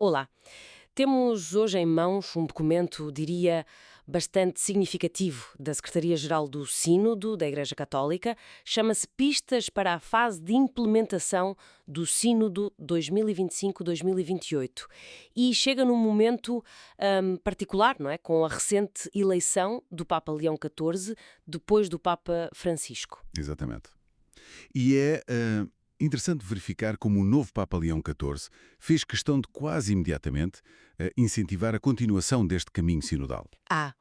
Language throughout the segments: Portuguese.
Olá. Temos hoje em mãos um documento, diria, bastante significativo da Secretaria-Geral do Sínodo da Igreja Católica. Chama-se Pistas para a fase de implementação do Sínodo 2025-2028. E chega num momento particular, não é? Com a recente eleição do Papa Leão XIV, depois do Papa Francisco. Exatamente. E é interessante verificar como o novo Papa Leão XIV fez questão de quase imediatamente incentivar a continuação deste caminho sinodal.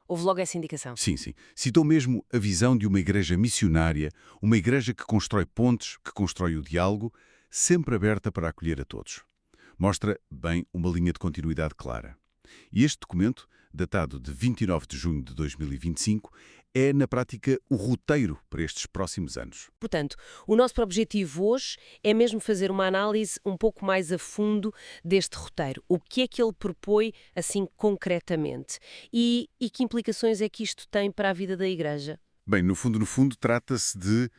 Houve logo essa indicação. Sim, sim. Citou mesmo a visão de uma igreja missionária, uma igreja que constrói pontes, que constrói o diálogo, sempre aberta para acolher a todos. Mostra, bem, uma linha de continuidade clara. E este documento, datado de 29 de junho de 2025, é, na prática, o roteiro para estes próximos anos. Portanto, o nosso objetivo hoje é mesmo fazer uma análise um pouco mais a fundo deste roteiro. O que é que ele propõe, assim, concretamente? E que implicações é que isto tem para a vida da Igreja? Bem, no fundo, trata-se de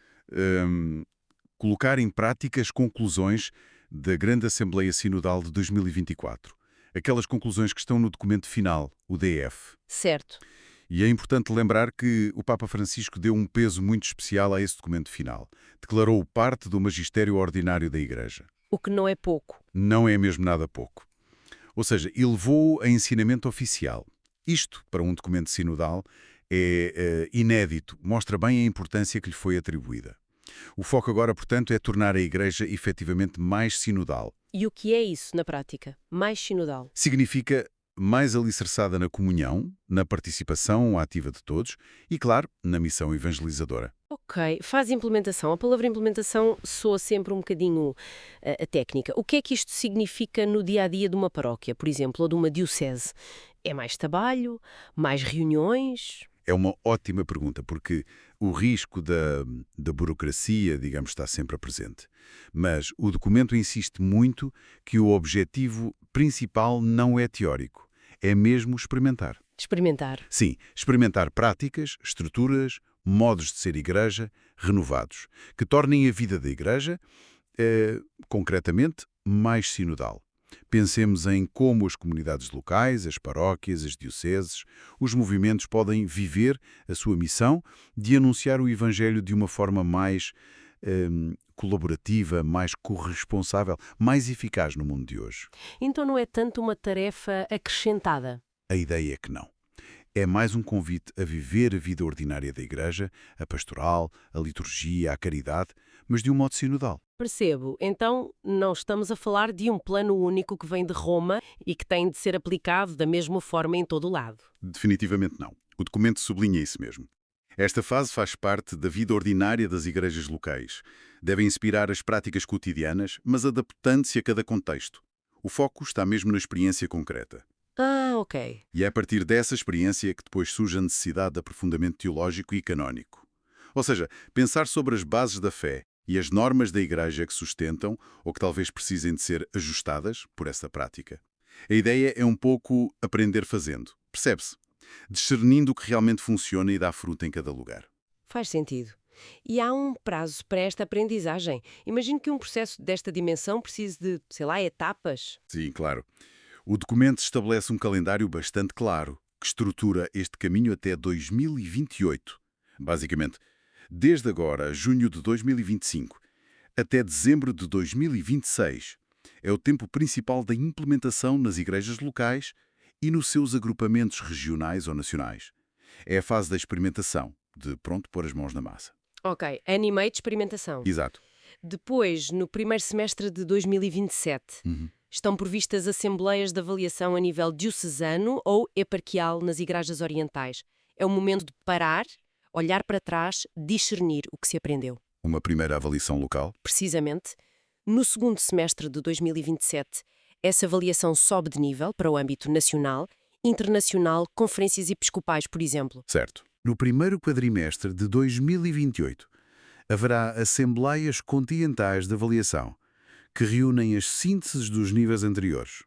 colocar em prática as conclusões da Grande Assembleia Sinodal de 2024. Aquelas conclusões que estão no documento final, o DF. Certo. E é importante lembrar que o Papa Francisco deu um peso muito especial a esse documento final. Declarou-o parte do magistério ordinário da Igreja. O que não é pouco. Não é mesmo nada pouco. Ou seja, elevou-o a ensinamento oficial. Isto, para um documento sinodal, é inédito, mostra bem a importância que lhe foi atribuída. O foco agora, portanto, é tornar a Igreja efetivamente mais sinodal. E o que é isso na prática? Mais sinodal? Significa mais alicerçada na comunhão, na participação ativa de todos e, claro, na missão evangelizadora. Ok, fase de implementação. A palavra implementação soa sempre um bocadinho a técnica. O que é que isto significa no dia-a-dia de uma paróquia, por exemplo, ou de uma diocese? É mais trabalho? Mais reuniões? É uma ótima pergunta, porque o risco da burocracia, digamos, está sempre presente. Mas o documento insiste muito que o objetivo principal não é teórico, é mesmo experimentar. Experimentar. Sim, experimentar práticas, estruturas, modos de ser igreja renovados, que tornem a vida da igreja, concretamente, mais sinodal. Pensemos em como as comunidades locais, as paróquias, as dioceses, os movimentos podem viver a sua missão de anunciar o Evangelho de uma forma mais colaborativa, mais corresponsável, mais eficaz no mundo de hoje. Então não é tanto uma tarefa acrescentada. A ideia é que não. É mais um convite a viver a vida ordinária da Igreja, a pastoral, a liturgia, a caridade, mas de um modo sinodal. Percebo. Então não estamos a falar de um plano único que vem de Roma e que tem de ser aplicado da mesma forma em todo o lado. Definitivamente não. O documento sublinha isso mesmo. Esta fase faz parte da vida ordinária das igrejas locais. Deve inspirar as práticas cotidianas, mas adaptando-se a cada contexto. O foco está mesmo na experiência concreta. Ok. E é a partir dessa experiência que depois surge a necessidade de aprofundamento teológico e canónico. Ou seja, pensar sobre as bases da fé e as normas da Igreja que sustentam ou que talvez precisem de ser ajustadas por essa prática. A ideia é um pouco aprender fazendo, percebe-se? Discernindo o que realmente funciona e dá fruto em cada lugar. Faz sentido. E há um prazo para esta aprendizagem. Imagino que um processo desta dimensão precise de, sei lá, etapas. Sim, claro. O documento estabelece um calendário bastante claro, que estrutura este caminho até 2028. Basicamente, desde agora, junho de 2025, até dezembro de 2026, é o tempo principal da implementação nas igrejas locais e nos seus agrupamentos regionais ou nacionais. É a fase da experimentação, de pronto pôr as mãos na massa. Ok, ano e meio de experimentação. Exato. Depois, no primeiro semestre de 2027, estão previstas assembleias de avaliação a nível diocesano ou eparquial nas igrejas orientais. É o momento de parar, olhar para trás, discernir o que se aprendeu. Uma primeira avaliação local. Precisamente, no segundo semestre de 2027, essa avaliação sobe de nível para o âmbito nacional, internacional, conferências episcopais, por exemplo. Certo. No primeiro quadrimestre de 2028, haverá assembleias continentais de avaliação, que reúnem as sínteses dos níveis anteriores.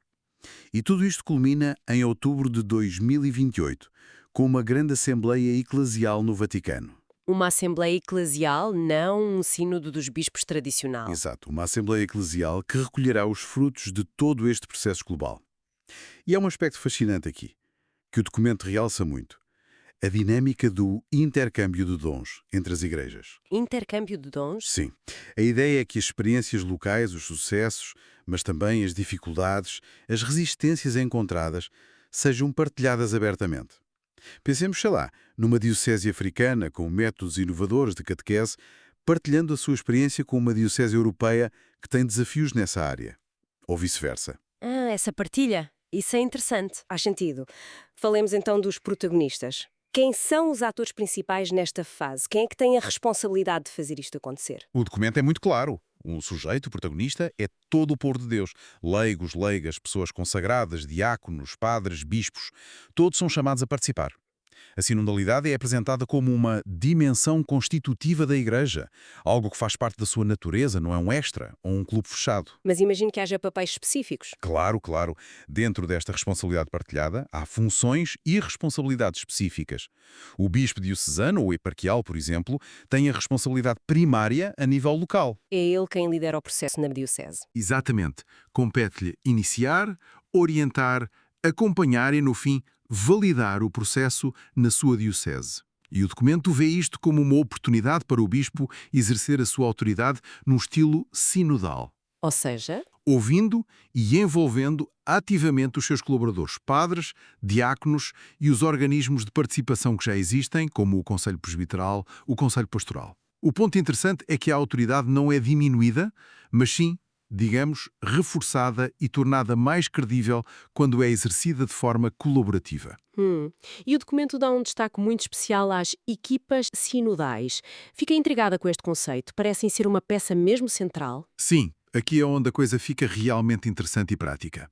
E tudo isto culmina em outubro de 2028, com uma grande assembleia eclesial no Vaticano. Uma assembleia eclesial, não um sínodo dos bispos tradicional. Exato, uma assembleia eclesial que recolherá os frutos de todo este processo global. E há um aspecto fascinante aqui, que o documento realça muito. A dinâmica do intercâmbio de dons entre as igrejas. Intercâmbio de dons? Sim. A ideia é que as experiências locais, os sucessos, mas também as dificuldades, as resistências encontradas, sejam partilhadas abertamente. Pensemos, sei lá, numa diocese africana com métodos inovadores de catequese, partilhando a sua experiência com uma diocese europeia que tem desafios nessa área. Ou vice-versa. Ah, essa partilha. Isso é interessante. Faz sentido. Falemos então dos protagonistas. Quem são os atores principais nesta fase? Quem é que tem a responsabilidade de fazer isto acontecer? O documento é muito claro. Um sujeito, o protagonista, é todo o povo de Deus. Leigos, leigas, pessoas consagradas, diáconos, padres, bispos, todos são chamados a participar. A sinodalidade é apresentada como uma dimensão constitutiva da Igreja, algo que faz parte da sua natureza, não é um extra ou um clube fechado. Mas imagino que haja papéis específicos. Claro, claro. Dentro desta responsabilidade partilhada, há funções e responsabilidades específicas. O bispo diocesano ou eparquial, por exemplo, tem a responsabilidade primária a nível local. É ele quem lidera o processo na diocese. Exatamente. Compete-lhe iniciar, orientar, acompanhar e, no fim, validar o processo na sua diocese. E o documento vê isto como uma oportunidade para o bispo exercer a sua autoridade num estilo sinodal, Ou seja, ouvindo e envolvendo ativamente os seus colaboradores, padres, diáconos e os organismos de participação que já existem, como o Conselho Presbiteral, o Conselho Pastoral. O ponto interessante é que a autoridade não é diminuída, mas sim, digamos, reforçada e tornada mais credível quando é exercida de forma colaborativa. E o documento dá um destaque muito especial às equipas sinodais. Fiquei intrigada com este conceito. Parecem ser uma peça mesmo central. Sim, aqui é onde a coisa fica realmente interessante e prática.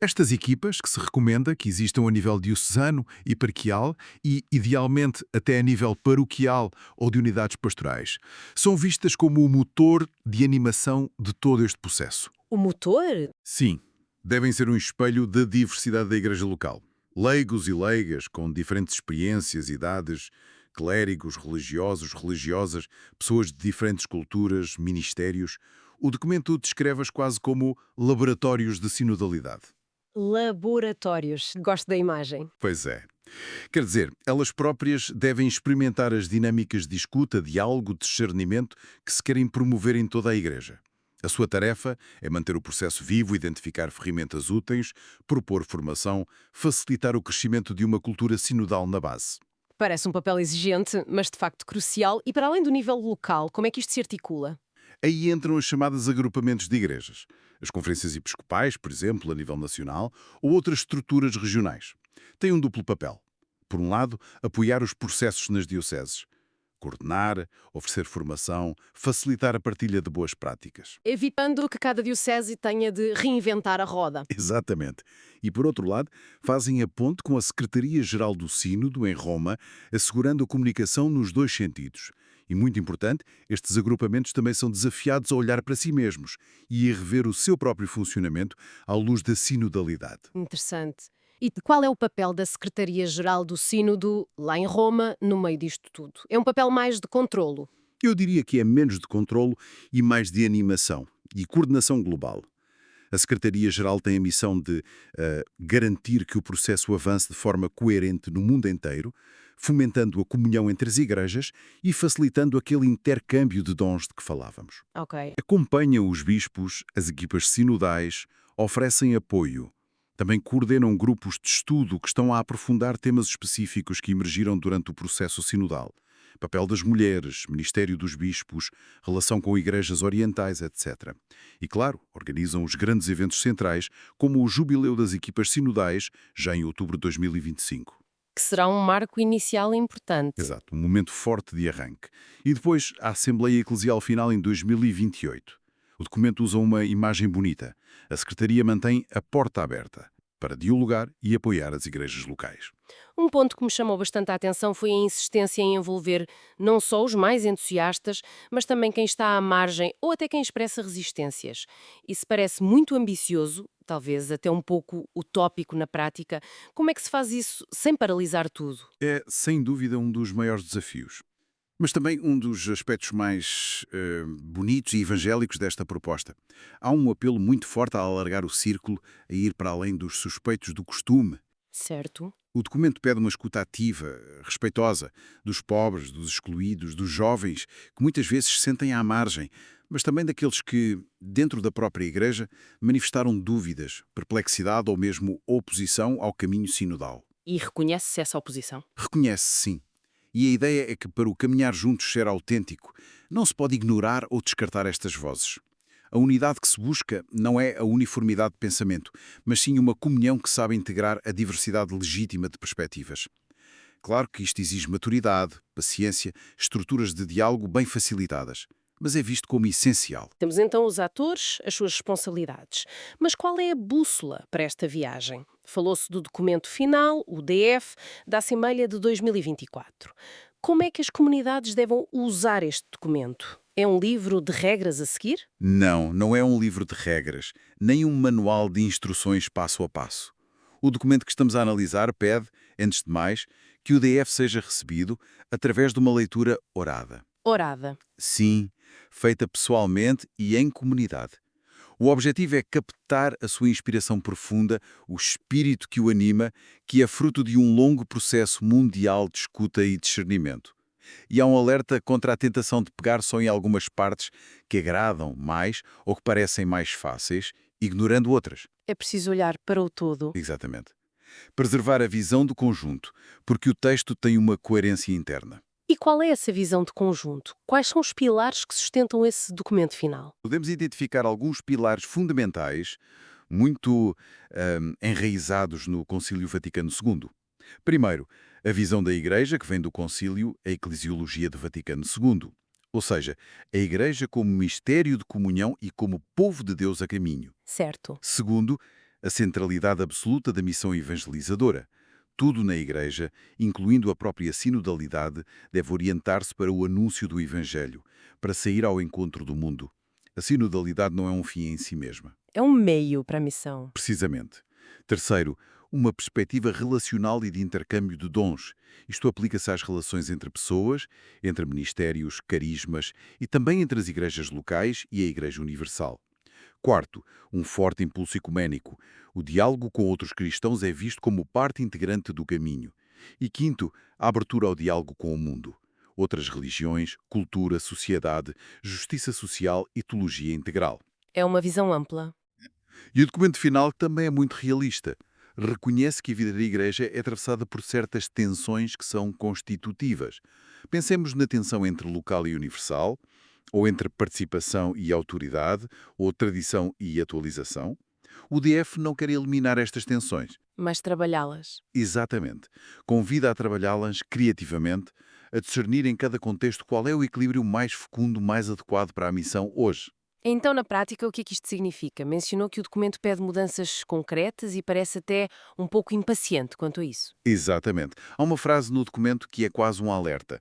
Estas equipas, que se recomenda que existam a nível diocesano, eparquial e, idealmente, até a nível paroquial ou de unidades pastorais, são vistas como o motor de animação de todo este processo. O motor? Sim, devem ser um espelho da diversidade da igreja local. Leigos e leigas com diferentes experiências, idades, clérigos, religiosos, religiosas, pessoas de diferentes culturas, ministérios. O documento descreve-as quase como laboratórios de sinodalidade. Laboratórios. Gosto da imagem. Pois é. Quer dizer, elas próprias devem experimentar as dinâmicas de escuta, diálogo, discernimento que se querem promover em toda a igreja. A sua tarefa é manter o processo vivo, identificar ferramentas úteis, propor formação, facilitar o crescimento de uma cultura sinodal na base. Parece um papel exigente, mas de facto crucial. E para além do nível local, como é que isto se articula? Aí entram as chamadas agrupamentos de igrejas, as conferências episcopais, por exemplo, a nível nacional, ou outras estruturas regionais. Têm um duplo papel. Por um lado, apoiar os processos nas dioceses, coordenar, oferecer formação, facilitar a partilha de boas práticas. Evitando que cada diocese tenha de reinventar a roda. Exatamente. E, por outro lado, fazem a ponte com a Secretaria-Geral do Sínodo, em Roma, assegurando a comunicação nos dois sentidos. E, muito importante, estes agrupamentos também são desafiados a olhar para si mesmos e a rever o seu próprio funcionamento à luz da sinodalidade. Interessante. E qual é o papel da Secretaria-Geral do Sínodo, lá em Roma, no meio disto tudo? É um papel mais de controlo. Eu diria que é menos de controlo e mais de animação e coordenação global. A Secretaria-Geral tem a missão de garantir que o processo avance de forma coerente no mundo inteiro, fomentando a comunhão entre as igrejas e facilitando aquele intercâmbio de dons de que falávamos. Ok. Acompanha os bispos, as equipas sinodais, oferecem apoio. Também coordenam grupos de estudo que estão a aprofundar temas específicos que emergiram durante o processo sinodal. Papel das mulheres, ministério dos bispos, relação com igrejas orientais, etc. E, claro, organizam os grandes eventos centrais, como o Jubileu das Equipas Sinodais, já em outubro de 2025. Que será um marco inicial importante. Exato, um momento forte de arranque. E depois a Assembleia Eclesial Final em 2028. O documento usa uma imagem bonita. A Secretaria mantém a porta aberta para dialogar e apoiar as igrejas locais. Um ponto que me chamou bastante a atenção foi a insistência em envolver não só os mais entusiastas, mas também quem está à margem ou até quem expressa resistências. Isso parece muito ambicioso, talvez até um pouco utópico na prática. Como é que se faz isso sem paralisar tudo? É, sem dúvida, um dos maiores desafios. Mas também um dos aspectos mais bonitos e evangélicos desta proposta. Há um apelo muito forte a alargar o círculo, a ir para além dos suspeitos do costume. Certo. O documento pede uma escuta ativa, respeitosa, dos pobres, dos excluídos, dos jovens, que muitas vezes se sentem à margem, mas também daqueles que, dentro da própria Igreja, manifestaram dúvidas, perplexidade ou mesmo oposição ao caminho sinodal. E reconhece-se essa oposição? Reconhece-se, sim. E a ideia é que, para o caminhar juntos ser autêntico, não se pode ignorar ou descartar estas vozes. A unidade que se busca não é a uniformidade de pensamento, mas sim uma comunhão que sabe integrar a diversidade legítima de perspectivas. Claro que isto exige maturidade, paciência, estruturas de diálogo bem facilitadas, mas é visto como essencial. Temos então os atores, as suas responsabilidades. Mas qual é a bússola para esta viagem? Falou-se do documento final, o DF, da Assembleia de 2024. Como é que as comunidades devem usar este documento? É um livro de regras a seguir? Não, não é um livro de regras, nem um manual de instruções passo a passo. O documento que estamos a analisar pede, antes de mais, que o DF seja recebido através de uma leitura orada. Orada. Sim, feita pessoalmente e em comunidade. O objetivo é captar a sua inspiração profunda, o espírito que o anima, que é fruto de um longo processo mundial de escuta e discernimento. E há um alerta contra a tentação de pegar só em algumas partes que agradam mais ou que parecem mais fáceis, ignorando outras. É preciso olhar para o todo. Exatamente. Preservar a visão do conjunto, porque o texto tem uma coerência interna. E qual é essa visão de conjunto? Quais são os pilares que sustentam esse documento final? Podemos identificar alguns pilares fundamentais, muito enraizados no Concílio Vaticano II. Primeiro, a visão da Igreja, que vem do Concílio, a Eclesiologia do Vaticano II. Ou seja, a Igreja como mistério de comunhão e como povo de Deus a caminho. Certo. Segundo, a centralidade absoluta da missão evangelizadora. Tudo na Igreja, incluindo a própria sinodalidade, deve orientar-se para o anúncio do Evangelho, para sair ao encontro do mundo. A sinodalidade não é um fim em si mesma. É um meio para a missão. Precisamente. Terceiro, uma perspectiva relacional e de intercâmbio de dons. Isto aplica-se às relações entre pessoas, entre ministérios, carismas e também entre as igrejas locais e a Igreja Universal. Quarto, um forte impulso ecuménico. O diálogo com outros cristãos é visto como parte integrante do caminho. E quinto, a abertura ao diálogo com o mundo. Outras religiões, cultura, sociedade, justiça social e teologia integral. É uma visão ampla. E o documento final também é muito realista. Reconhece que a vida da Igreja é atravessada por certas tensões que são constitutivas. Pensemos na tensão entre local e universal, ou entre participação e autoridade, ou tradição e atualização. O DF não quer eliminar estas tensões. Mas trabalhá-las. Exatamente. Convida a trabalhá-las criativamente, a discernir em cada contexto qual é o equilíbrio mais fecundo, mais adequado para a missão hoje. Então, na prática, o que é que isto significa? Mencionou que o documento pede mudanças concretas e parece até um pouco impaciente quanto a isso. Exatamente. Há uma frase no documento que é quase um alerta.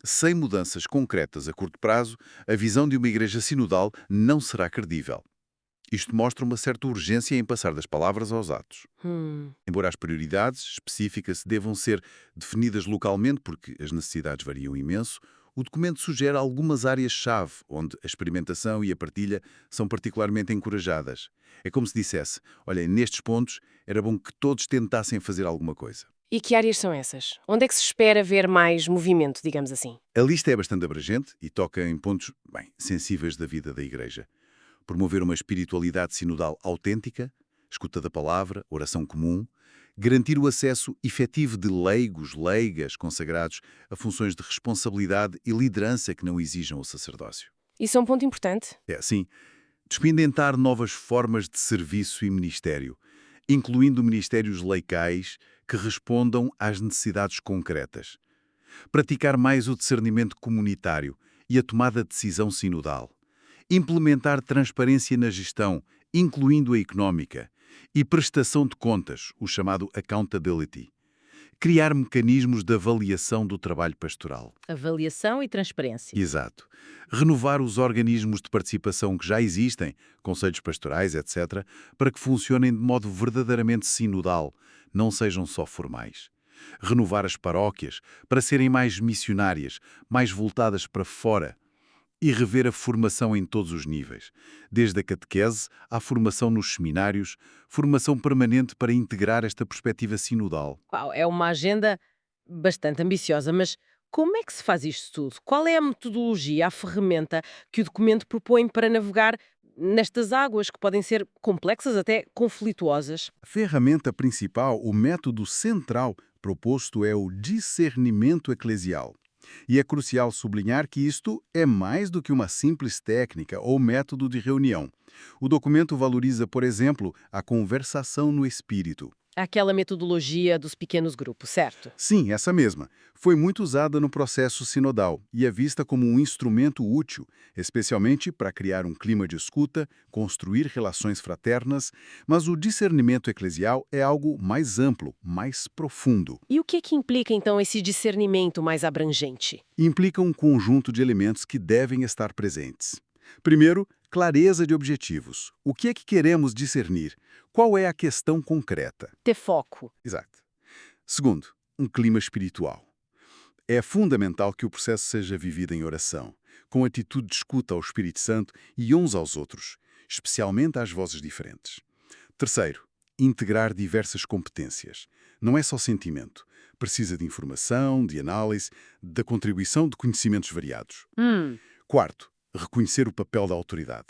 Sem mudanças concretas a curto prazo, a visão de uma igreja sinodal não será credível. Isto mostra uma certa urgência em passar das palavras aos atos. Embora as prioridades específicas devam ser definidas localmente, porque as necessidades variam imenso, o documento sugere algumas áreas-chave onde a experimentação e a partilha são particularmente encorajadas. É como se dissesse, olha, nestes pontos era bom que todos tentassem fazer alguma coisa. E que áreas são essas? Onde é que se espera ver mais movimento, digamos assim? A lista é bastante abrangente e toca em pontos, sensíveis da vida da Igreja. Promover uma espiritualidade sinodal autêntica, escuta da palavra, oração comum, garantir o acesso efetivo de leigos, leigas, consagrados a funções de responsabilidade e liderança que não exijam o sacerdócio. Isso é um ponto importante. É assim, despendentar novas formas de serviço e ministério, incluindo ministérios laicais que respondam às necessidades concretas. Praticar mais o discernimento comunitário e a tomada de decisão sinodal. Implementar transparência na gestão, incluindo a económica, e prestação de contas, o chamado accountability. Criar mecanismos de avaliação do trabalho pastoral. Avaliação e transparência. Exato. Renovar os organismos de participação que já existem, conselhos pastorais, etc., para que funcionem de modo verdadeiramente sinodal, não sejam só formais. renovar as paróquias para serem mais missionárias, mais voltadas para fora e rever a formação em todos os níveis, desde a catequese à formação nos seminários, formação permanente para integrar esta perspectiva sinodal. Uau, é uma agenda bastante ambiciosa, mas como é que se faz isto tudo? Qual é a metodologia, a ferramenta que o documento propõe para navegar nestas águas que podem ser complexas, até conflituosas? A ferramenta principal, o método central proposto é o discernimento eclesial. E é crucial sublinhar que isto é mais do que uma simples técnica ou método de reunião. O documento valoriza, por exemplo, a conversação no espírito. Aquela metodologia dos pequenos grupos, certo? Sim, essa mesma. Foi muito usada no processo sinodal e é vista como um instrumento útil, especialmente para criar um clima de escuta, construir relações fraternas, mas o discernimento eclesial é algo mais amplo, mais profundo. E o que implica, então, esse discernimento mais abrangente? Implica um conjunto de elementos que devem estar presentes. Primeiro, clareza de objetivos. O que é que queremos discernir? Qual é a questão concreta? Ter foco. Exato. Segundo, um clima espiritual. É fundamental que o processo seja vivido em oração, com atitude de escuta ao Espírito Santo e uns aos outros, especialmente às vozes diferentes. Terceiro, integrar diversas competências. Não é só sentimento. Precisa de informação, de análise, da contribuição de conhecimentos variados. Quarto, reconhecer o papel da autoridade.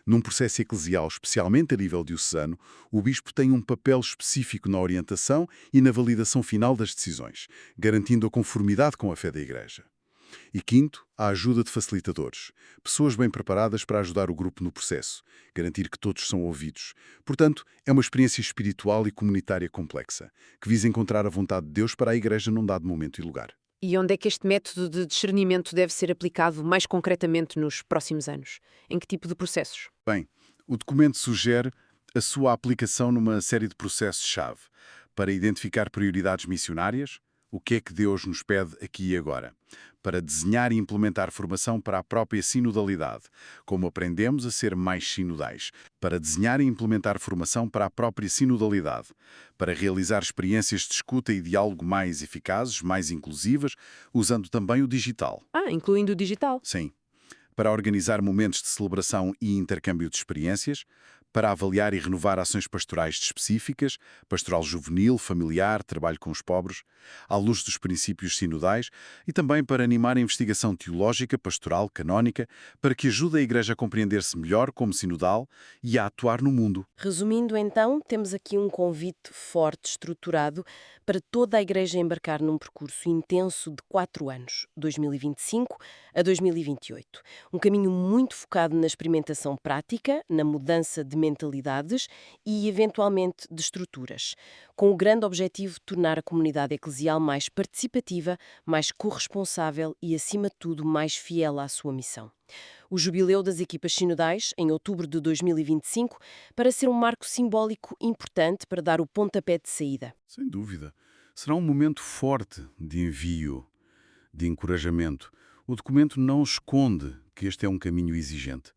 Num processo eclesial, especialmente a nível diocesano, o bispo tem um papel específico na orientação e na validação final das decisões, garantindo a conformidade com a fé da Igreja. E quinto, a ajuda de facilitadores, pessoas bem preparadas para ajudar o grupo no processo, garantir que todos são ouvidos. Portanto, é uma experiência espiritual e comunitária complexa, que visa encontrar a vontade de Deus para a Igreja num dado momento e lugar. E onde é que este método de discernimento deve ser aplicado mais concretamente nos próximos anos? Em que tipo de processos? Bem, o documento sugere a sua aplicação numa série de processos-chave para identificar prioridades missionárias, o que é que Deus nos pede aqui e agora, para desenhar e implementar formação para a própria sinodalidade, como aprendemos a ser mais sinodais, para desenhar e implementar formação para a própria sinodalidade, para realizar experiências de escuta e diálogo mais eficazes, mais inclusivas, usando também o digital. Incluindo o digital. Sim. Para organizar momentos de celebração e intercâmbio de experiências, para avaliar e renovar ações pastorais específicas, pastoral juvenil, familiar, trabalho com os pobres, à luz dos princípios sinodais, e também para animar a investigação teológica, pastoral, canónica, para que ajude a Igreja a compreender-se melhor como sinodal e a atuar no mundo. Resumindo, então, temos aqui um convite forte, estruturado, para toda a Igreja embarcar num percurso intenso de 4 anos, 2025 a 2028. Um caminho muito focado na experimentação prática, na mudança de mentalidades e, eventualmente, de estruturas, com o grande objetivo de tornar a comunidade eclesial mais participativa, mais corresponsável e, acima de tudo, mais fiel à sua missão. O jubileu das equipas sinodais, em outubro de 2025, para ser um marco simbólico importante para dar o pontapé de saída. Sem dúvida. Será um momento forte de envio, de encorajamento. O documento não esconde que este é um caminho exigente.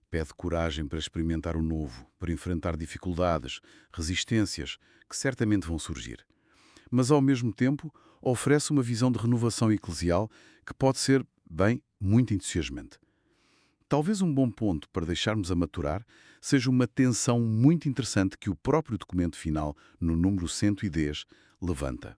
Pede coragem para experimentar o novo, para enfrentar dificuldades, resistências, que certamente vão surgir. Mas, ao mesmo tempo, oferece uma visão de renovação eclesial que pode ser, bem, muito entusiasmante. Talvez um bom ponto para deixarmos a maturar seja uma tensão muito interessante que o próprio documento final, no número 110, levanta.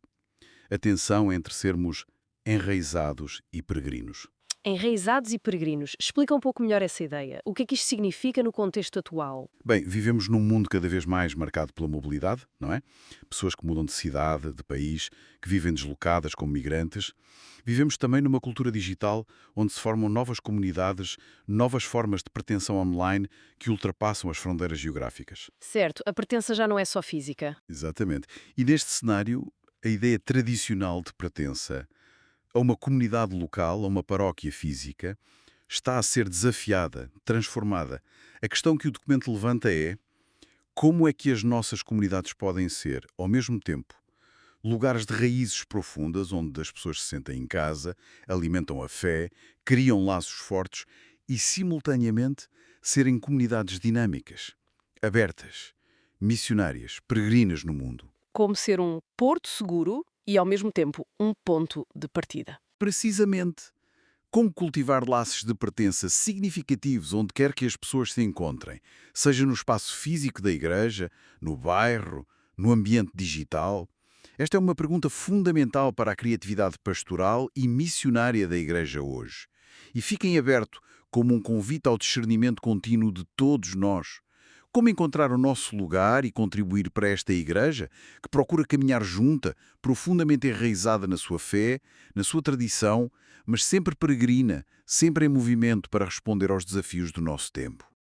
A tensão entre sermos enraizados e peregrinos. Enraizados e peregrinos. Explica um pouco melhor essa ideia. O que é que isto significa no contexto atual? Bem, vivemos num mundo cada vez mais marcado pela mobilidade, não é? Pessoas que mudam de cidade, de país, que vivem deslocadas como migrantes. Vivemos também numa cultura digital onde se formam novas comunidades, novas formas de pertenção online que ultrapassam as fronteiras geográficas. Certo, a pertença já não é só física. Exatamente. E neste cenário, a ideia tradicional de pertença a uma comunidade local, a uma paróquia física, está a ser desafiada, transformada. A questão que o documento levanta é: como é que as nossas comunidades podem ser, ao mesmo tempo, lugares de raízes profundas, onde as pessoas se sentem em casa, alimentam a fé, criam laços fortes e, simultaneamente, serem comunidades dinâmicas, abertas, missionárias, peregrinas no mundo? Como ser um porto seguro e, ao mesmo tempo, um ponto de partida. Precisamente. Como cultivar laços de pertença significativos onde quer que as pessoas se encontrem, seja no espaço físico da igreja, no bairro, no ambiente digital? Esta é uma pergunta fundamental para a criatividade pastoral e missionária da igreja hoje. E fica em aberto como um convite ao discernimento contínuo de todos nós. Como encontrar o nosso lugar e contribuir para esta igreja que procura caminhar junta, profundamente enraizada na sua fé, na sua tradição, mas sempre peregrina, sempre em movimento para responder aos desafios do nosso tempo.